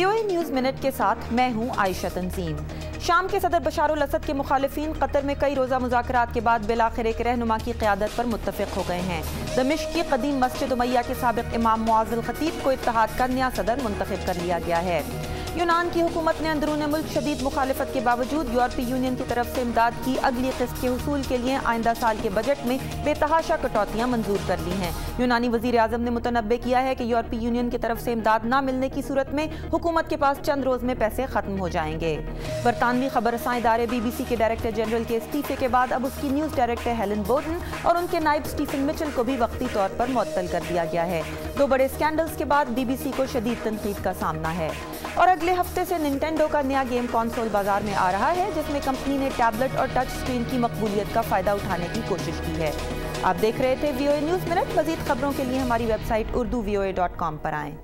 VOA news minute के साथ मैं हूं आयशा तंजीम। शाम के सदर बशार अल असद के मुखालिफिन कतर में कई रोज़ा मुज़ाकरात के बाद बिलाखिर एक रहनुमा की क़यादत पर मुत्तफ़िक़ हो गए हैं। दमिश्क की कदीम मस्जिद उमैया के साबिक़ इमाम मुआज़ अल ख़तीब को इत्तेहाद का नया सदर मुंतखब कर लिया गया है। यूनान की हुकूमत ने अंदरून मुल्क शदीद मुखालिफत के बावजूद यूरोपीय यूनियन की तरफ से इमदाद की अगली किस्त के हुसूल के लिए आइंदा साल के बजट में बेतहाशा कटौतियाँ मंजूर कर ली हैं। यूनानी वज़ीर आज़म ने मुतनब्बे किया है कि यूरोपीय यूनियन की तरफ से इमदाद न मिलने की सूरत में हुकूमत के पास चंद रोज़ में पैसे ख़त्म हो जाएंगे। बरतानवी खबर रसां इदारे BBC के डायरेक्टर जनरल के इस्तीफे के बाद अब उसकी न्यूज़ डायरेक्टर हेलन बोर्डन और उनके नायब स्टीफन मिचेल को भी वक्ती तौर पर मुअत्तल कर दिया गया है। दो बड़े स्कैंडल्स के बाद BBC को शदीद तनकीद का सामना है। और अगले हफ्ते से निंटेंडो का नया गेम कंसोल बाजार में आ रहा है, जिसमें कंपनी ने टैबलेट और टच स्क्रीन की मकबूलियत का फ़ायदा उठाने की कोशिश की है। आप देख रहे थे VOA न्यूज़ मिनट। मज़ीद खबरों के लिए हमारी वेबसाइट urduvoa.com पर आएँ।